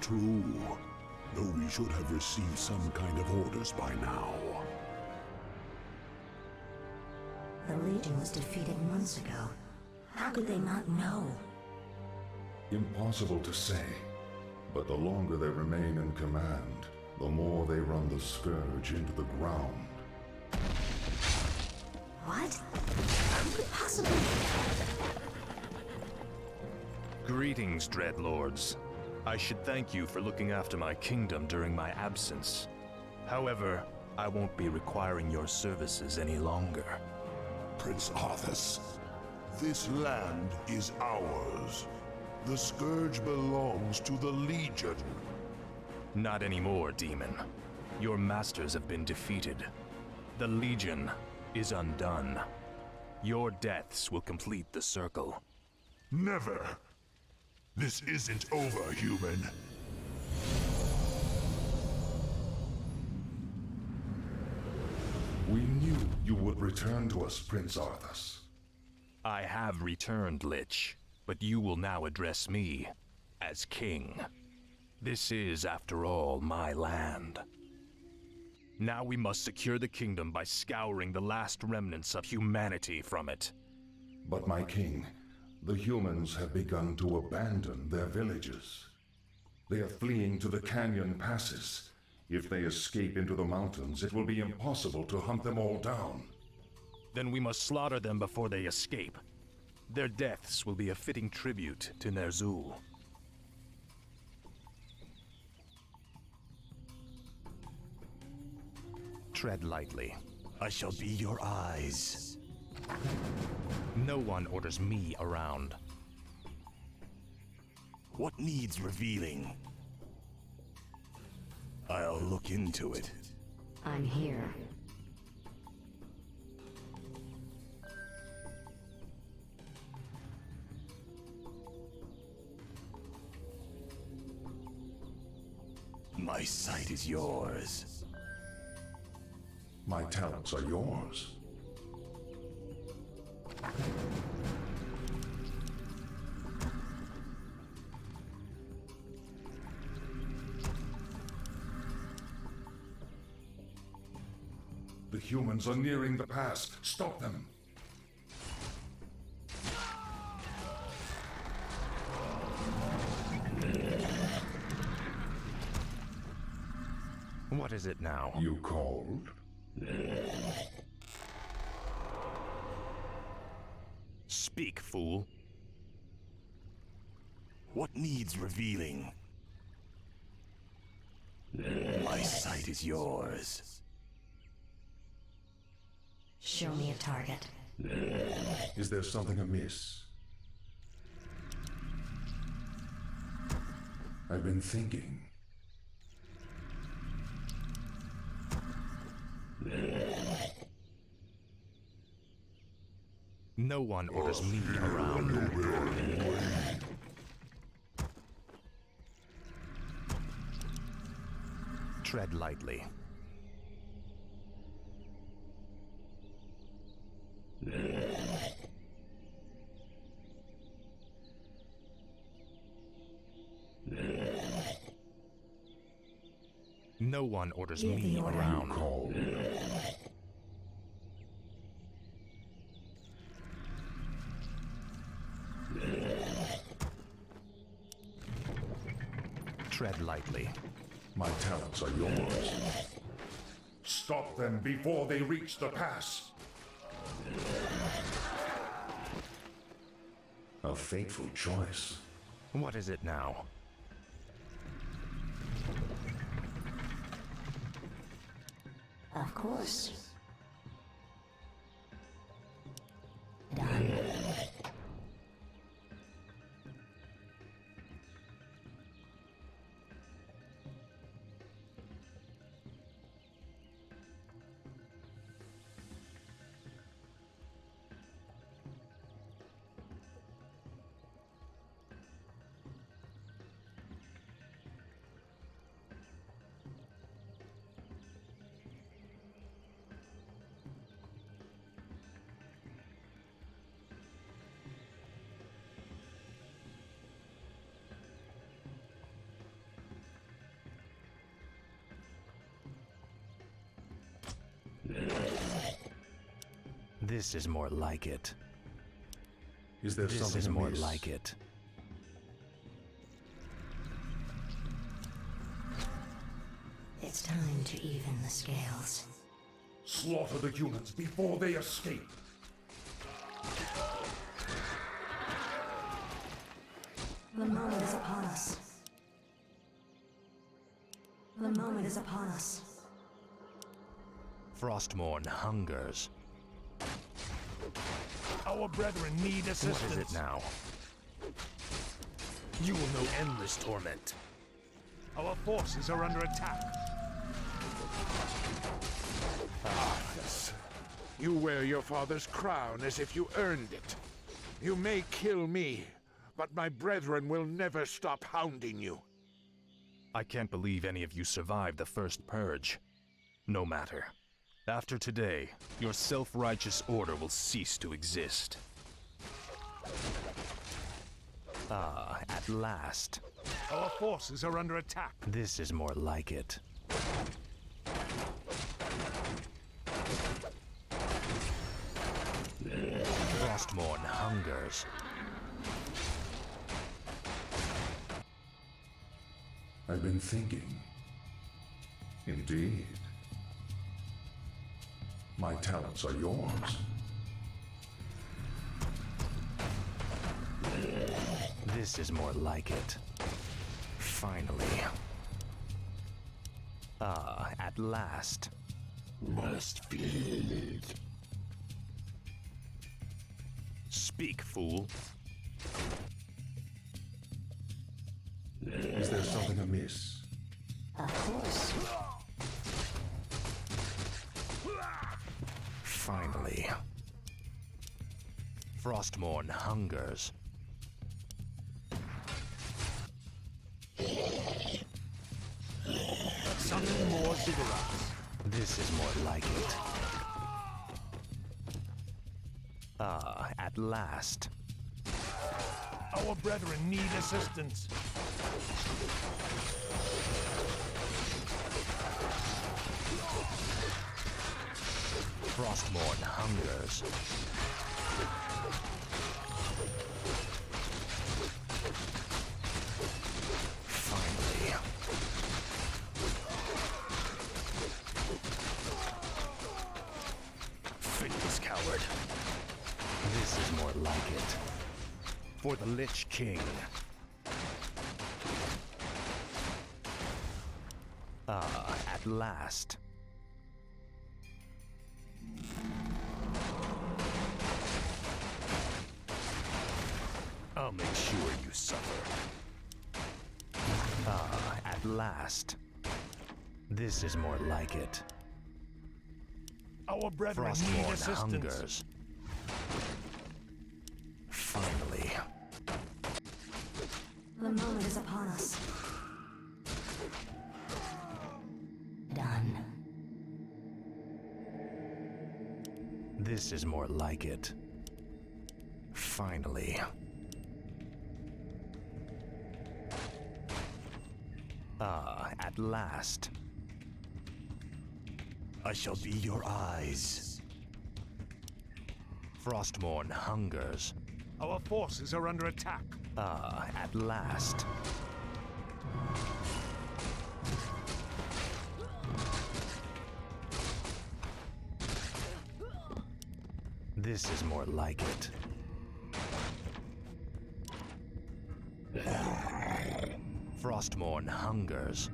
true. Though we should have received some kind of orders by now. The Legion was defeated months ago. How could they not know? Impossible to say. But the longer they remain in command, the more they run the Scourge into the ground. What? Who could possibly... Greetings, Dreadlords. I should thank you for looking after my kingdom during my absence. However, I won't be requiring your services any longer. Prince Arthas, this land is ours. The Scourge belongs to the Legion. Not anymore, Demon. Your masters have been defeated. The Legion is undone. Your deaths will complete the circle. Never! This isn't over, human. We knew you would return to us, Prince Arthas. I have returned, Lich, but you will now address me as king. This is, after all, my land. Now we must secure the kingdom by scouring the last remnants of humanity from it. But my king, the humans have begun to abandon their villages. They are fleeing to the canyon passes. If they escape into the mountains, it will be impossible to hunt them all down. Then we must slaughter them before they escape. Their deaths will be a fitting tribute to Ner'zhul. Tread lightly. I shall be your eyes. No one orders me around. What needs revealing? I'll look into it. I'm here. My sight is yours. My talents are yours. The humans are nearing the pass. Stop them. What is it now? You called? Speak, fool. What needs revealing? My sight is yours. Show me a target. Is there something amiss? I've been thinking. No one orders me around. Tread lightly. No one orders me around. Called. Tread lightly. My talents are yours. Stop them before they reach the pass. A fateful choice. What is it now? Of course. Done. This is more like it. Is there This something is more amiss? like it. It's time to even the scales. Slaughter the humans before they escape. The moment is upon us. The moment is upon us. Frostmourne hungers. Our brethren need assistance. What is it now? You will know endless torment. Our forces are under attack. Yes. You wear your father's crown as if you earned it. You may kill me, but my brethren will never stop hounding you. I can't believe any of you survived the first purge. No matter. After today, your self-righteous order will cease to exist. Ah, at last. Our forces are under attack. This is more like it. Frostmourne hungers. I've been thinking. Indeed. My talents are yours. This is more like it. Finally. Ah, at last. Must feed. Speak, fool. Is there something amiss? Of course. Finally. Frostmourne hungers. Summon more ziggurats. This is more like it. Ah, at last. Our brethren need assistance. Frostmourne hungers. Finally. Faithless coward. This is more like it. For the Lich King. Ah, at last. I'll make sure you suffer. Ah, at last. This is more like it. Our brethren need Frostmourne assistance. hungers. Finally. The moment is upon us. Done. This is more like it. Finally. Ah, at last. I shall be your eyes. Frostmourne hungers. Our forces are under attack. Ah, at last. This is more like it. Frostmourne hungers.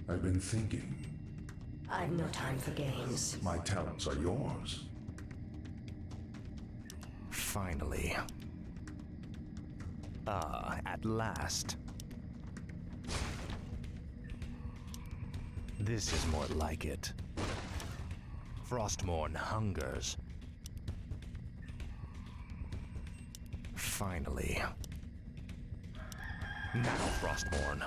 I've been thinking. I've no time for games. My talents are yours. Finally. Ah, at last. This is more like it. Frostmourne hungers. Finally. Now, Frostmourne.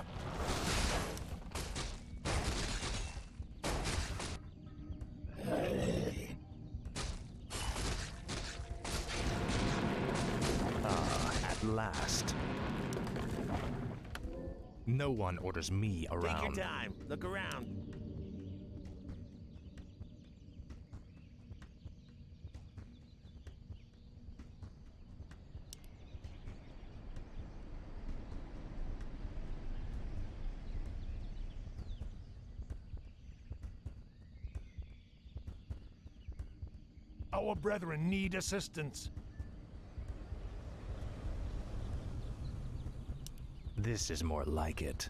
Ah, at last. No one orders me around. time. Look around. Our brethren need assistance. This is more like it.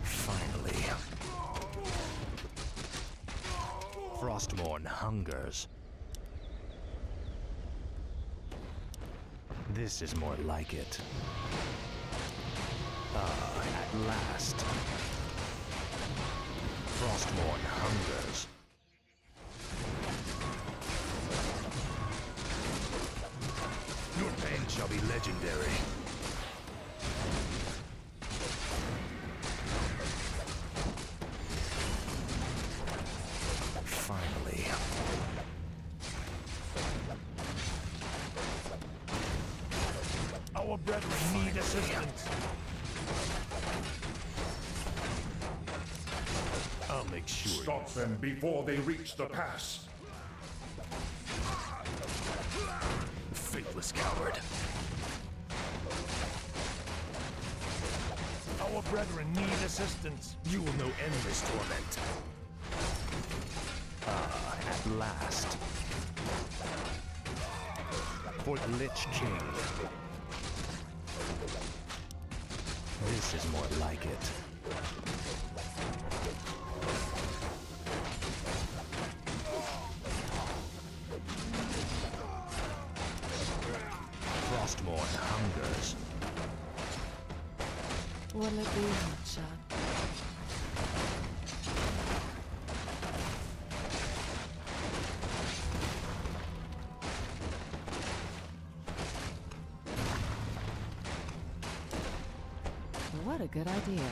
Finally. Frostmourne hungers. This is more like it. At last. Frostmourne hungers. Your pain shall be legendary. Finally. Our brethren need assistance. I'll make sure. Stop them before they reach the pass. Faithless coward. Our brethren need assistance. You will know endless torment. At last. For the Lich King. This is more like it. Frostmourne hungers. What'll it be, hotshot? What a good idea.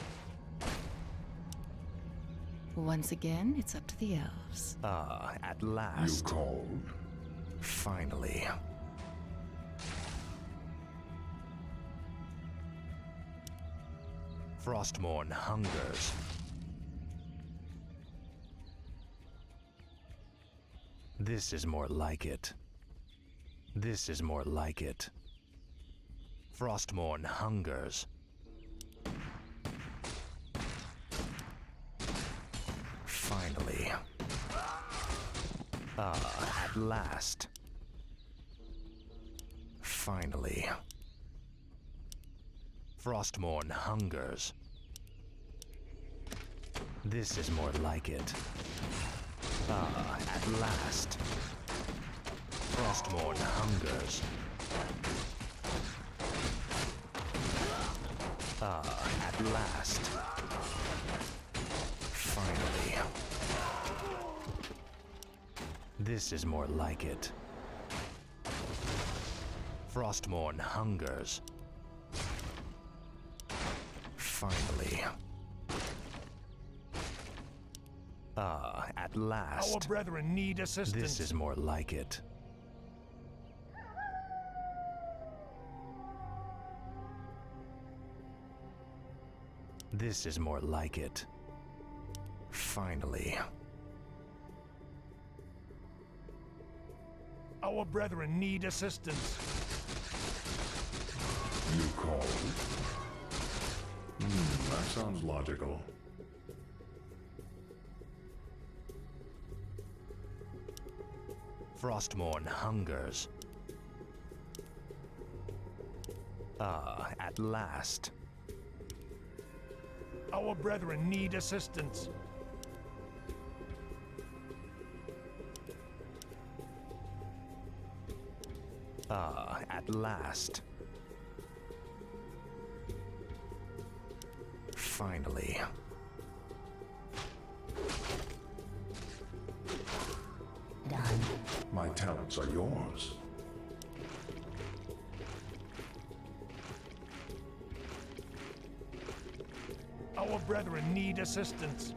Once again, it's up to the elves. At You last. called? Finally. Frostmourne hungers. This is more like it. This is more like it. Frostmourne hungers. Finally. At last. Finally. Frostmourne hungers. This is more like it. At last. Frostmourne hungers. At last. Finally. This is more like it. Frostmourne hungers. Finally. At last. Our brethren need assistance. This is more like it. This is more like it. Finally. Our brethren need assistance. You called? That sounds logical. Frostmourne hungers. At last. Our brethren need assistance. At last. Finally. Done. My talents are yours. Our brethren need assistance.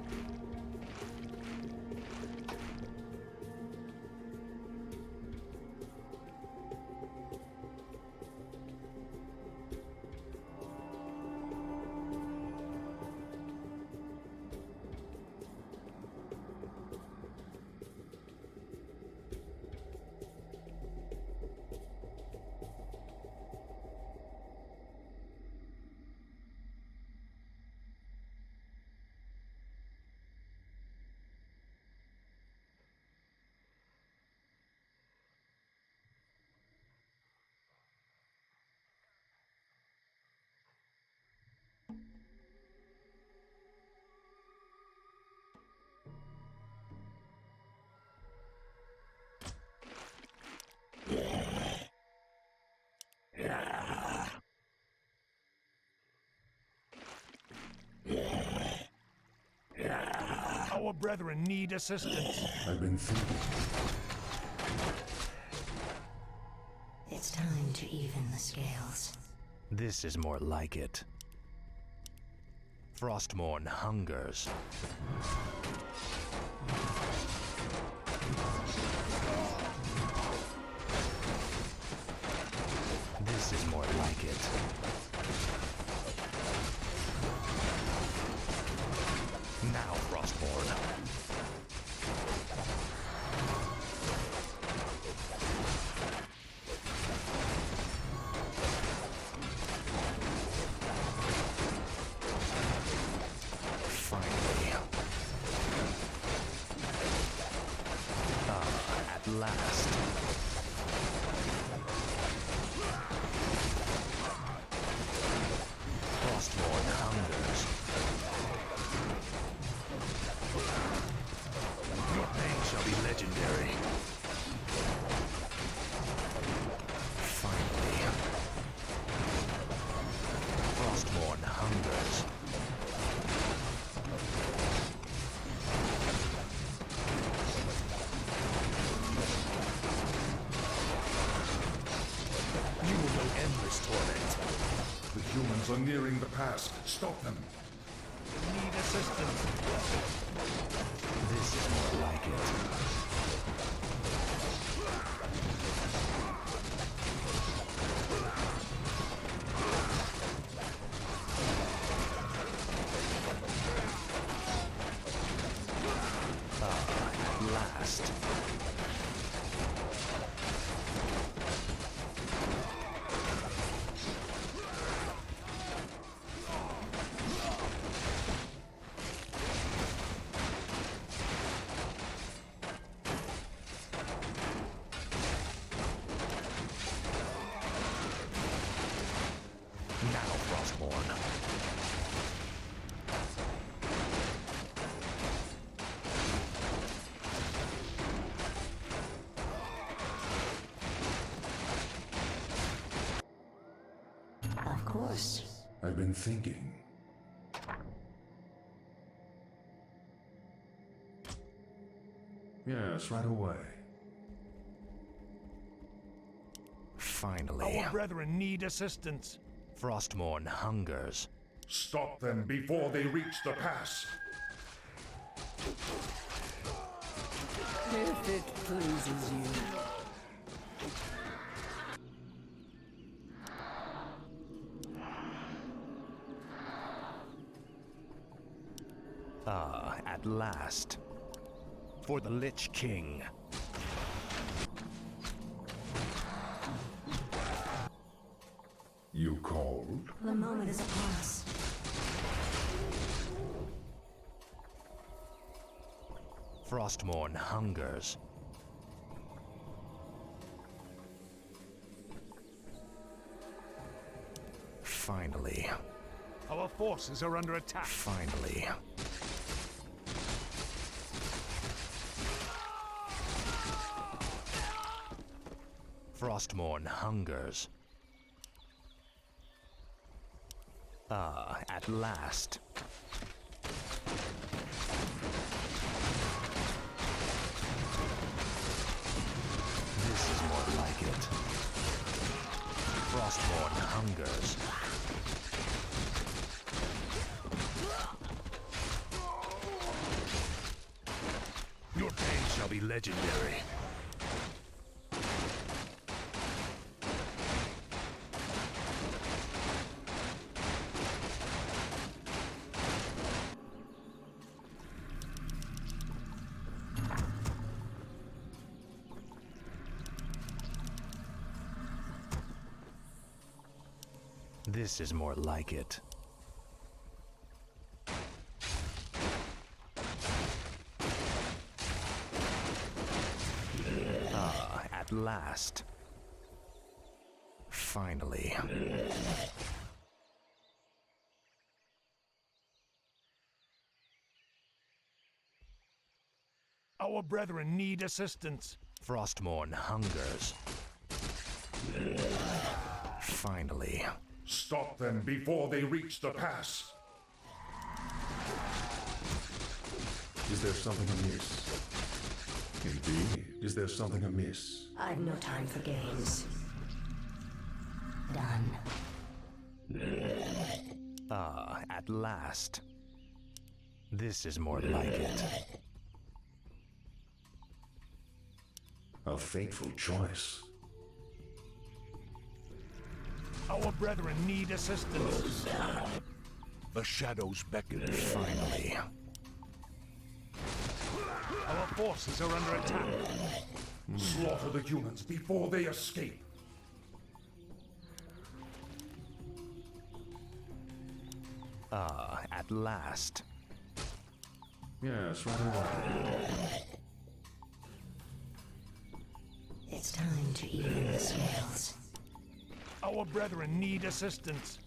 Our brethren need assistance. I've been thinking. It's time to even the scales. This is more like it. Frostmourne hungers. This is more like it. Now, Frostmourne. Finally. At last. Frostmourne hungers. Your pain shall be legendary. Finally. Frostmourne hungers. You will know endless torment. The humans are nearing the pass. Stop them. Need assistance. This is more like it. At last. Now, Frostmourne. Of course. I've been thinking. Yes, right away. Finally. Our brethren need assistance. Frostmourne hungers. Stop them before they reach the pass. If it pleases you. At last. For the Lich King. You called? The moment is upon us. Frostmourne hungers. Finally. Our forces are under attack. Finally. Frostmourne hungers. At last. This is more like it. Frostmourne hungers. Your pain shall be legendary. This is more like it. At last. Finally. Our brethren need assistance. Frostmourne hungers. Finally. Stop them before they reach the pass. Is there something amiss? Indeed. Is there something amiss? I've no time for games. Done. Ah, at last. This is more like it. A fateful choice. Our brethren need assistance. The shadows beckon. Finally. Our forces are under attack. Slaughter the humans before they escape. Ah, at last. Yes, right away. It's time to even the scales. Our brethren need assistance.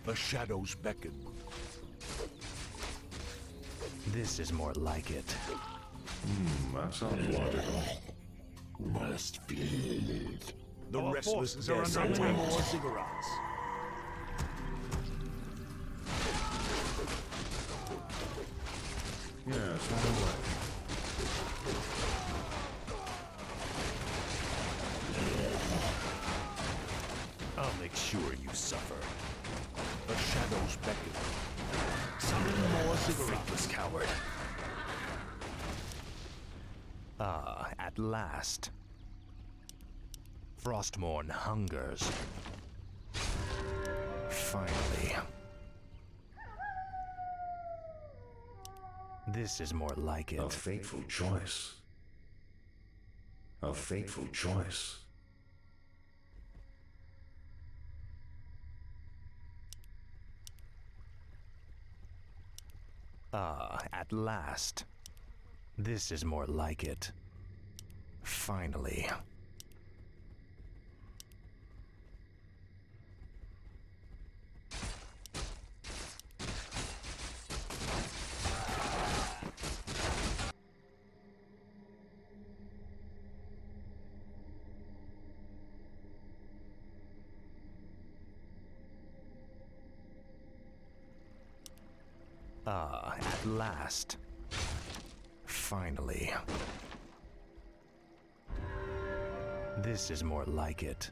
The shadows beckon. This is more like it. That sounds logical. Must feed. The Our restless forces are under attack. More cigarettes. Yes, right away. I'll make sure you suffer. The shadows beckon. Summon more cigarettes. Faithless coward. Ah, at last. Frostmourne hungers. Finally. This is more like it. A fateful choice. A fateful choice. Ah, at last. This is more like it. Finally. Ah, at last. Finally. This is more like it.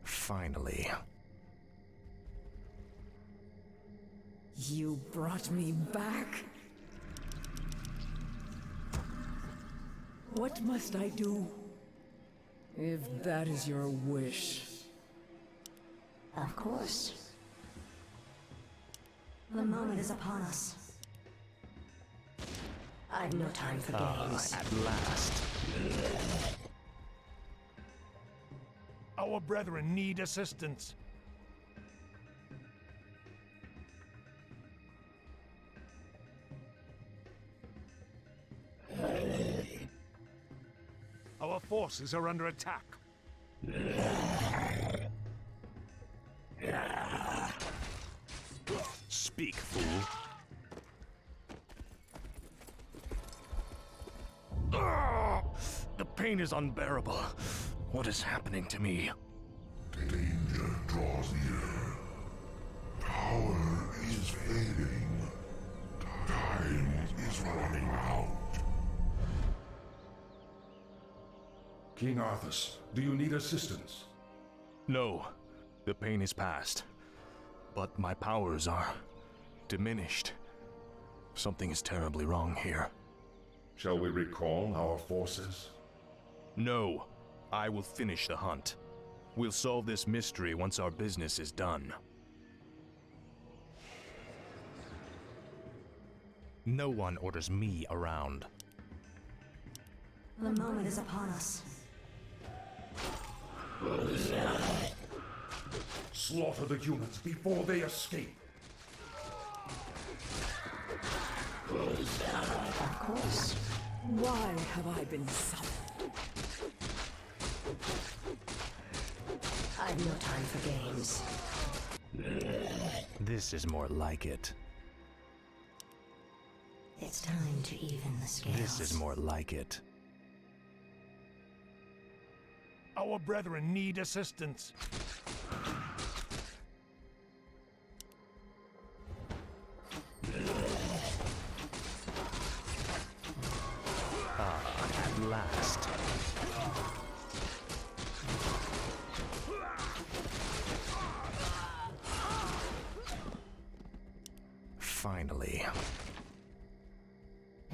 Finally. You brought me back? What must I do? If that is your wish. Of course. The moment is upon us. I've no time for games. At last. Our brethren need assistance. Our forces are under attack. Speak, fool. The pain is unbearable. What is happening to me? Danger draws near. Power is fading. Time is running out. King Arthas, do you need assistance? No, the pain is past. But my powers are diminished. Something is terribly wrong here. Shall we recall our forces? No, I will finish the hunt. We'll solve this mystery once our business is done. No one orders me around. The moment is upon us. Slaughter the humans before they escape. Of course. Why have I been summoned? I've no time for games. This is more like it. It's time to even the scales. This is more like it. Our brethren need assistance. last. Finally.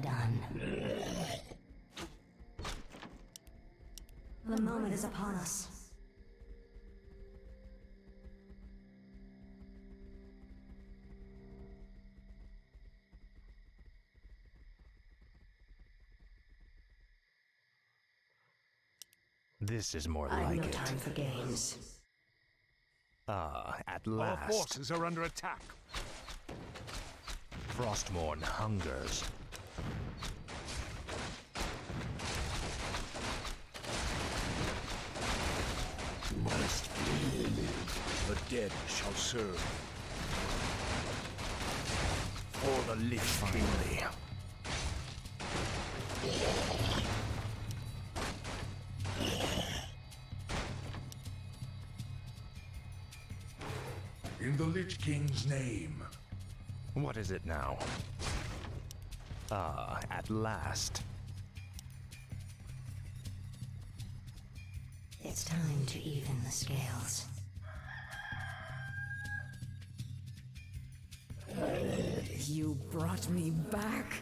Done. The moment is upon us. This is more I've like no it. time for games. Ah, at Our last. forces are under attack. Frostmourne hungers. The dead shall serve. For the Lich King. Finally. In the Lich King's name. What is it now? Ah, at last. It's time to even the scales. You brought me back.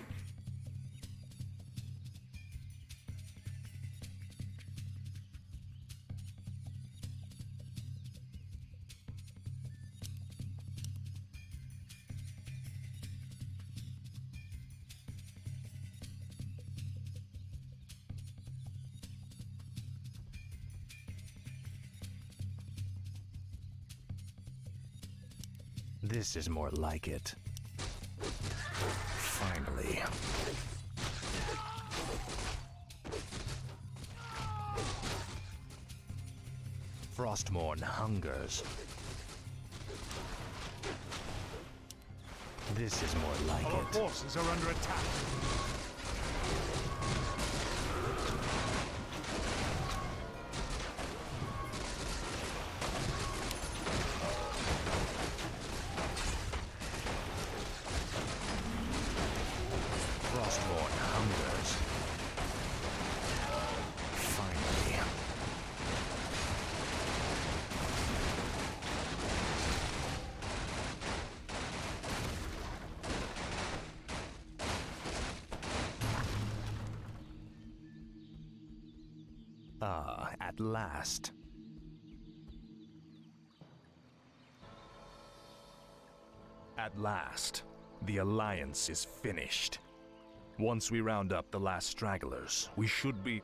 This is more like it. Finally. Frostmourne hungers. This is more like Our it. forces are under attack. Frostmourne hungers. Finally. Ah, at last. At last, the Alliance is finished. Once we round up the last stragglers, we should be...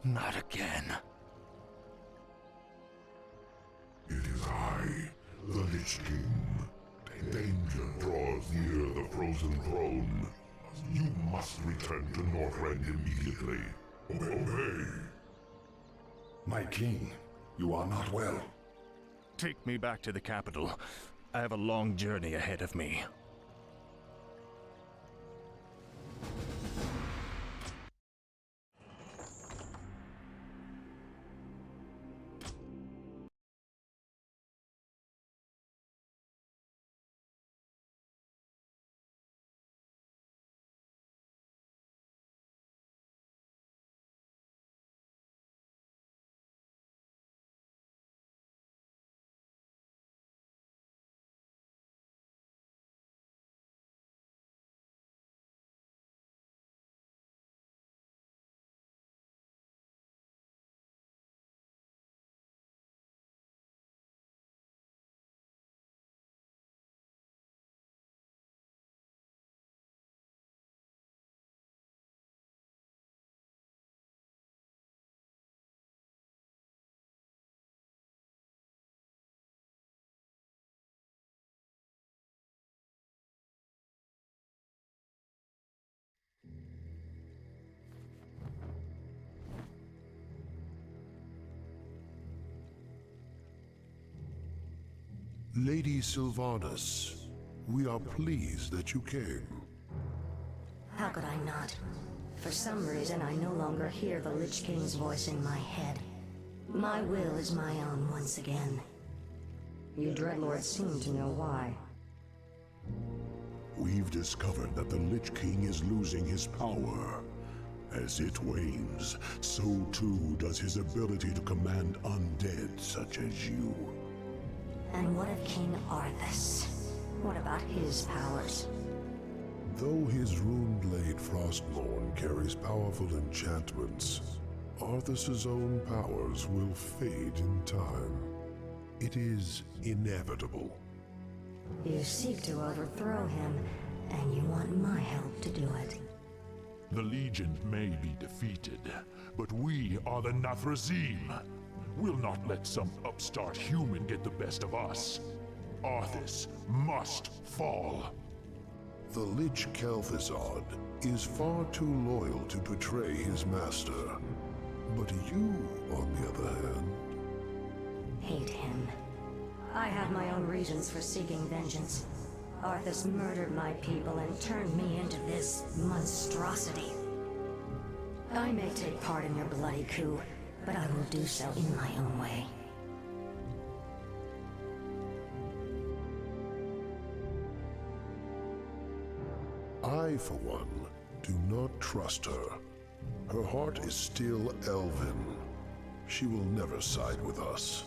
not again. It is I, the Lich King. Danger draws near the frozen throne. You must return to Northrend immediately. Obey. My king, you are not well. Take me back to the capital. I have a long journey ahead of me. Lady Sylvanas, we are pleased that you came. How could I not? For some reason, I no longer hear the Lich King's voice in my head. My will is my own once again. You Dreadlords seem to know why. We've discovered that the Lich King is losing his power. As it wanes, so too does his ability to command undead such as you. And what of King Arthas? What about his powers? Though his rune-blade Frostmourne carries powerful enchantments, Arthas's own powers will fade in time. It is inevitable. You seek to overthrow him, and you want my help to do it. The Legion may be defeated, but we are the Nathrazim. We'll not let some upstart human get the best of us. Arthas must fall. The Lich Kel'Thuzad is far too loyal to betray his master. But you, on the other hand... Hate him. I have my own reasons for seeking vengeance. Arthas murdered my people and turned me into this monstrosity. I may take part in your bloody coup, but I will do so in my own way. I, for one, do not trust her. Her heart is still elven. She will never side with us.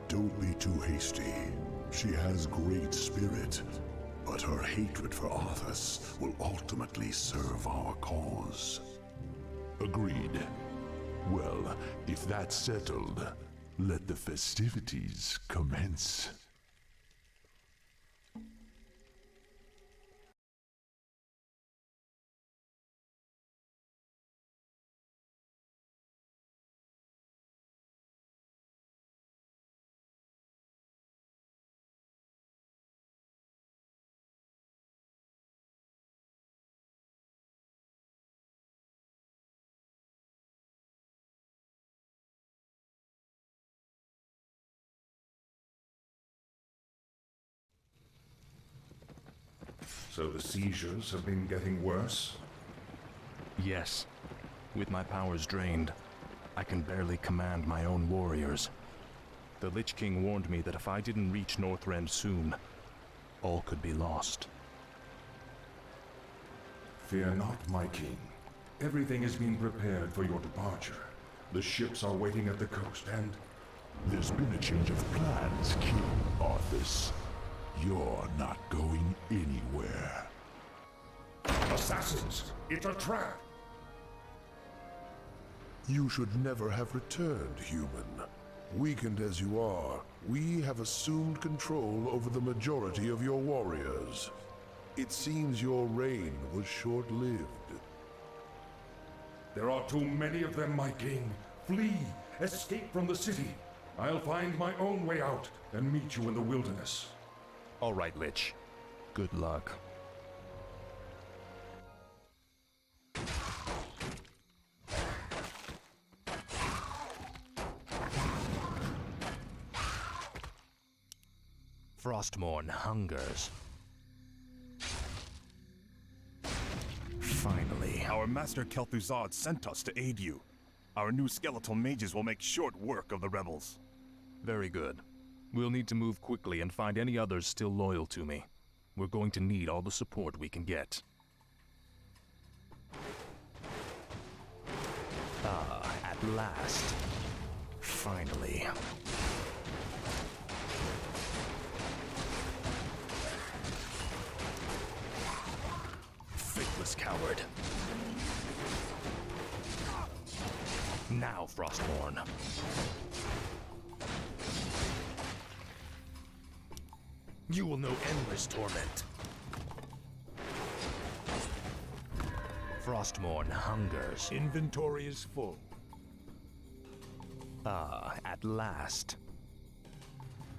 Don't be too hasty. She has great spirit, but her hatred for Arthas will ultimately serve our cause. Agreed. Well, if that's settled, let the festivities commence. So the seizures have been getting worse? Yes. With my powers drained, I can barely command my own warriors. The Lich King warned me that if I didn't reach Northrend soon, all could be lost. Fear not, my king. Everything is being prepared for your departure. The ships are waiting at the coast, and... There's been a change of plans, King Arthas. You're not going anywhere. Assassins! It's a trap! You should never have returned, human. Weakened as you are, we have assumed control over the majority of your warriors. It seems your reign was short-lived. There are too many of them, my king. Flee! Escape from the city! I'll find my own way out and meet you in the wilderness. All right, Lich. Good luck. Frostmourne hungers. Finally. Our master Kel'Thuzad sent us to aid you. Our new skeletal mages will make short work of the rebels. Very good. We'll need to move quickly and find any others still loyal to me. We're going to need all the support we can get. Ah, at last. Finally. Faithless coward. Now, Frostmourne. You will know endless torment. Frostmourne hungers. Inventory is full. Ah, at last.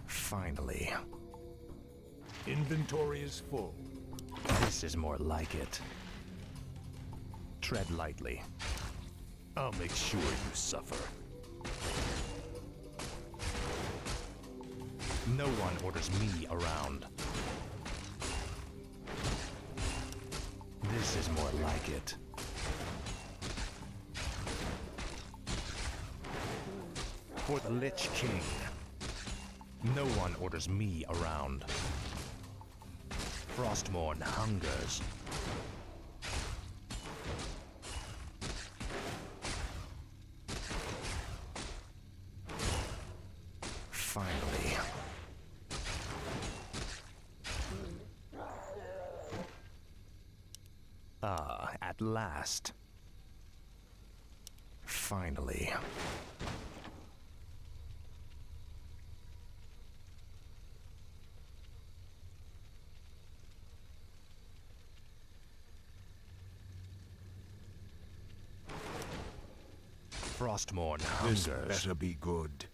Finally. Inventory is full. This is more like it. Tread lightly. I'll make sure you suffer. No one orders me around. This is more like it. For the Lich King. No one orders me around. Frostmourne hungers. at last. Finally. Frostmourne This hungers. better be good.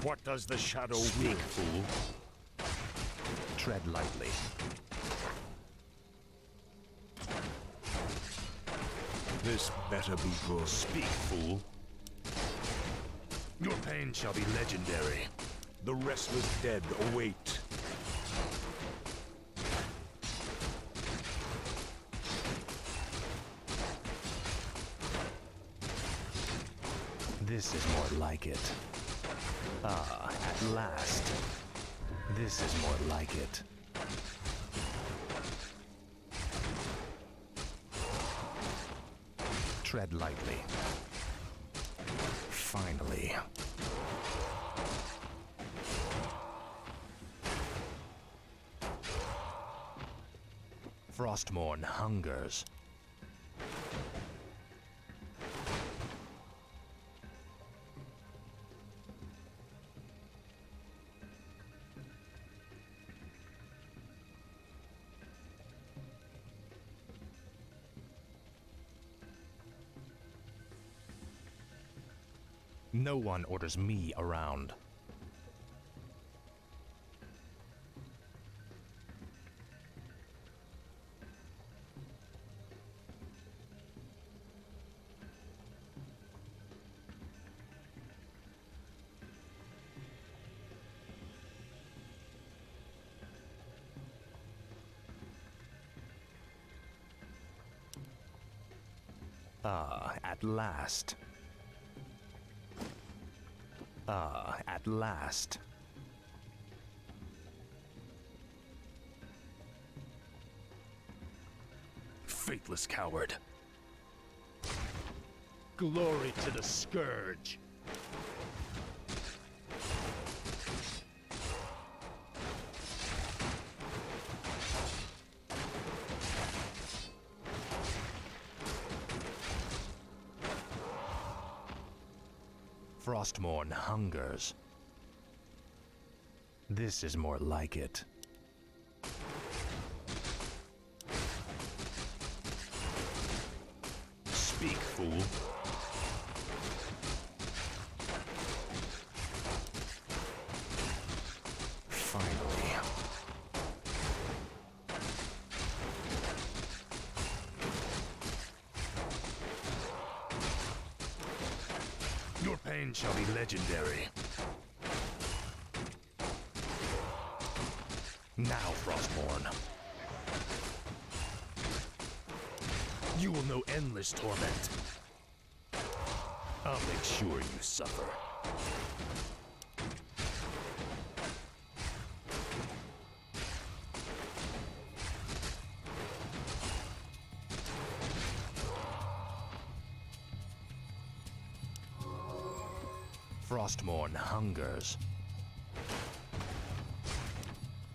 What does the shadow Speak, will? fool. Tread lightly. This better be good. Speak, fool. Your pain shall be legendary. The restless dead await. This is more like it. Ah, at last. This is more like it. Tread lightly. Finally. Frostmourne hungers. No one orders me around. Ah, at last. Ah, at last. Faithless coward. Glory to the Scourge. Frostmourne hungers. This is more like it. Speak, fool. Finally. Your pain shall be legendary. Now, Frostmourne. You will know endless torment. I'll make sure you suffer. Frostmourne hungers.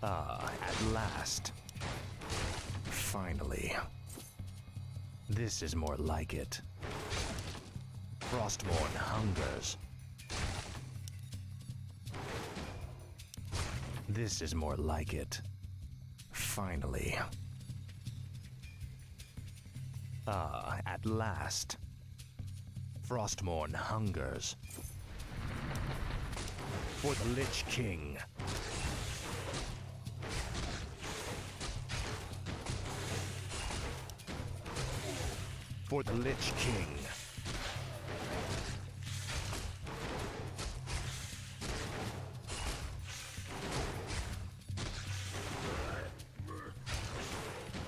Ah, at last. Finally. This is more like it. Frostmourne hungers. This is more like it. Finally. Ah, at last. Frostmourne hungers. For the Lich King. For the Lich King.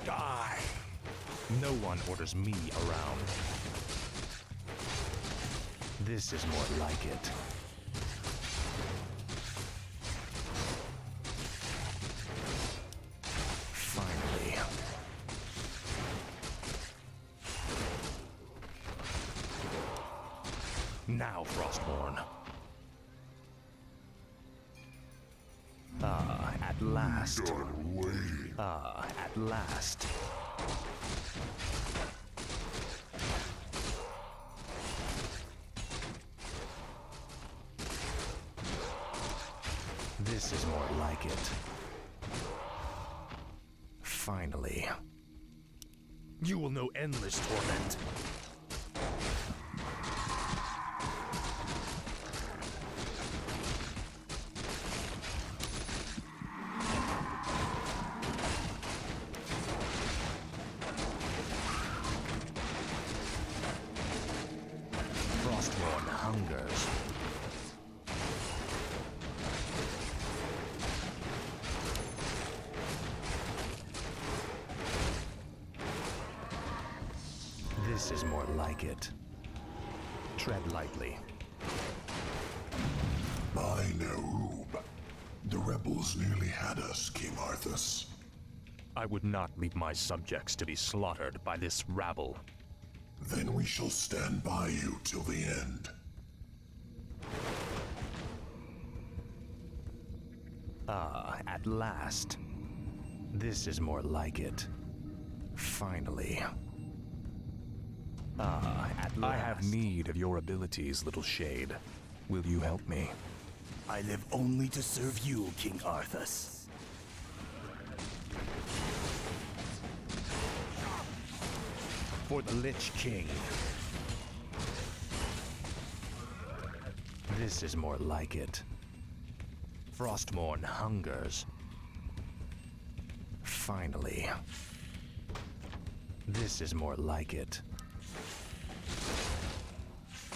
Die! No one orders me around. This is more like it. Finally. Now, Frostmourne. Ah, at last. Done waiting. Ah, at last. This is more like it. Finally. You will know endless torment. Frostborn hungers. This is more like it. Tread lightly. By Nerub. The rebels nearly had us, King Arthas. I would not leave my subjects to be slaughtered by this rabble. Then we shall stand by you till the end. Ah, at last. This is more like it. Finally. Ah, at last. I have need of your abilities, little shade. Will you help me? I live only to serve you, King Arthas. For the Lich King. This is more like it. Frostmourne hungers. Finally. This is more like it.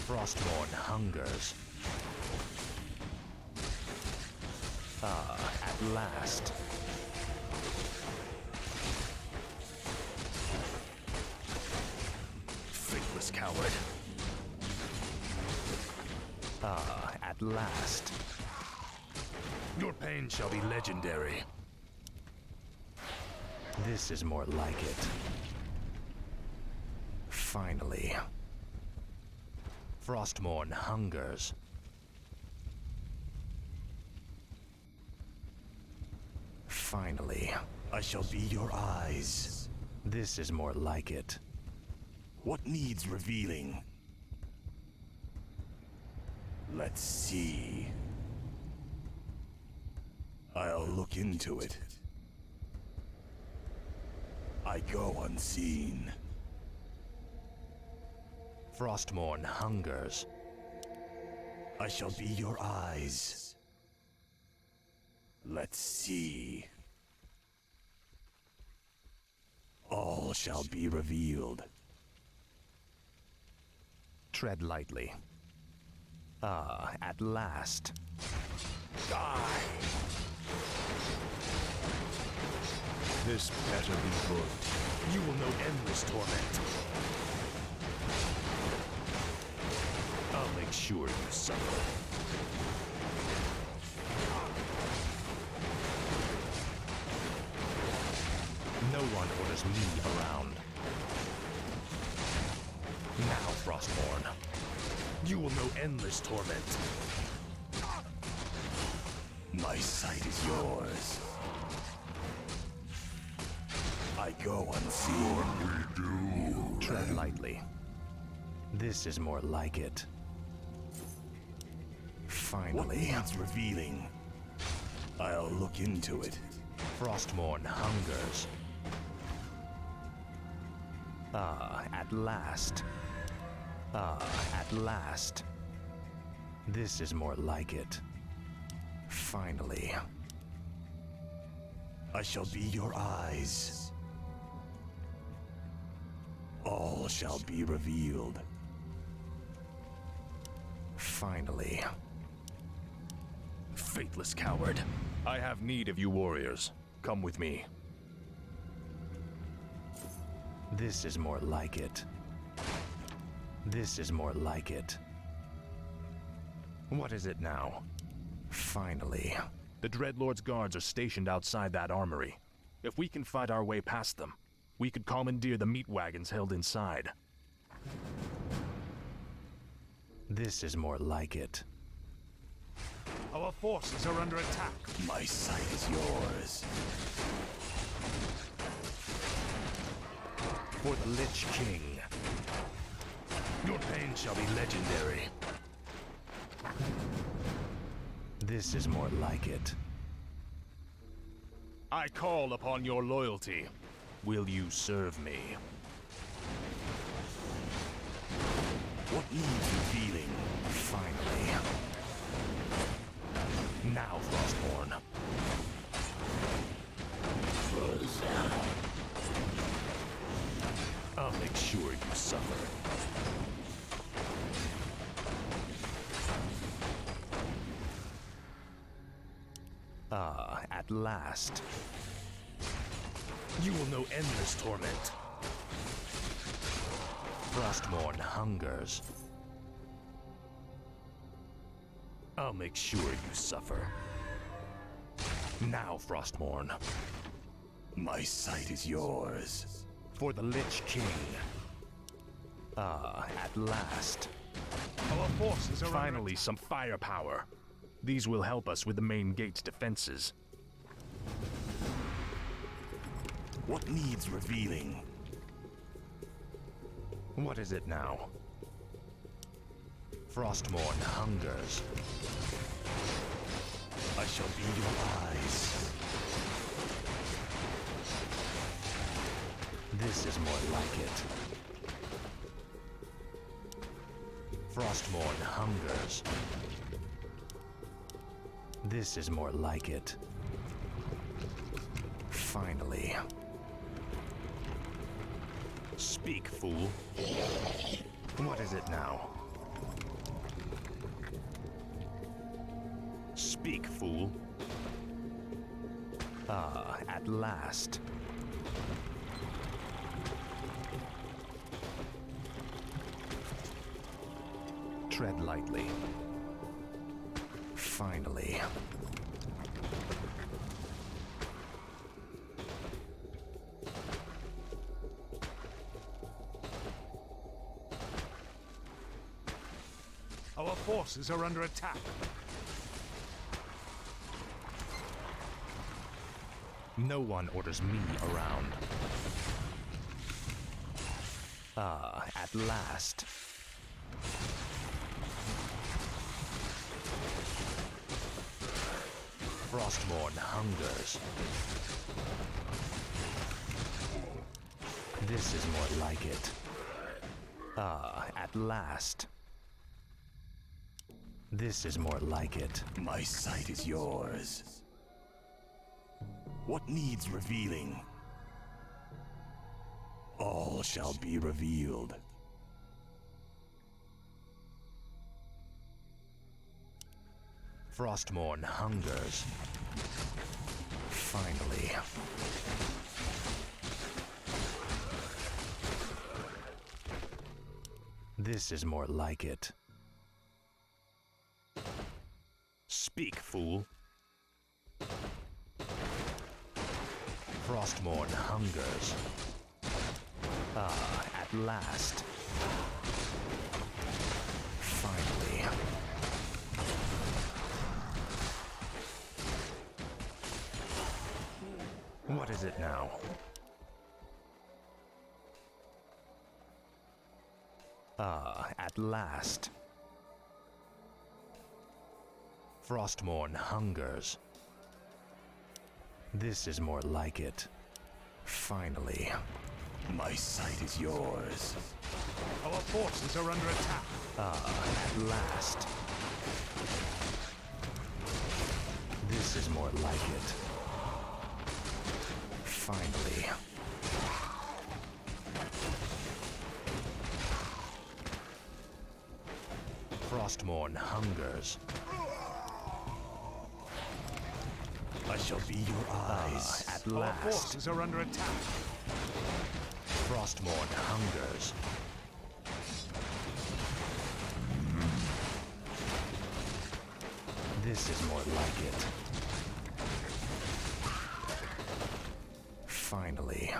Frostmourne hungers. Ah, at last. Faithless coward. Ah, at last. Your pain shall be legendary. This is more like it. Finally. Frostmourne hungers. Finally. I shall be your eyes. This is more like it. What needs revealing? Let's see. I'll look into it. I go unseen. Frostmourne hungers. I shall be your eyes. Let's see. All shall be revealed. Tread lightly. Ah, at last. Die! This better be good. You will know endless torment. I'll make sure you suffer. No one orders me around. Now, Frostborn, you will know endless torment. My sight is yours. I go unseen. Tread lightly. This is more like it. What Finally. needs revealing? I'll look into it. Frostmourne hungers. Ah, at last. Ah, at last. This is more like it. Finally. I shall be your eyes. All shall be revealed. Finally. Faithless coward. I have need of you warriors. Come with me. This is more like it. This is more like it. What is it now? Finally. The Dreadlord's guards are stationed outside that armory. If we can fight our way past them, we could commandeer the meat wagons held inside. This is more like it. Our forces are under attack. My sight is yours. For the Lich King. Your pain shall be legendary. This is more like it. I call upon your loyalty. Will you serve me? What needs revealing? Finally. Now, Frostborn. I'll make sure you suffer. Ah, at last. You will know endless torment. Frostborn hungers. I'll make sure you suffer. Now, Frostborn. My sight is yours. For the Lich King. Ah, at last. Our forces are Finally, some firepower. These will help us with the main gate's defenses. What needs revealing? What is it now? Frostborn hungers. I shall be your eyes. This is more like it. Frostborn hungers. This is more like it. Finally. Speak, fool. What is it now? Speak, fool. Ah, at last. Tread lightly. Finally. Our forces are under attack. No one orders me around. Ah, at last. Frostborn hungers. This is more like it. Ah, at last. This is more like it. My sight is yours. What needs revealing? All shall be revealed. Frostborn hungers. Finally. This is more like it. Speak, fool. Frostborn hungers. Ah, at last. Finally. What is it now? Ah, at last. Frostborn hungers. This is more like it. Finally. My sight is yours. Our forces are under attack. Ah, at last. This is more like it. Finally. Frostborn hungers. I shall be your eyes. At Our last. forces are under attack. Frostborn hungers. This is more like it. Finally.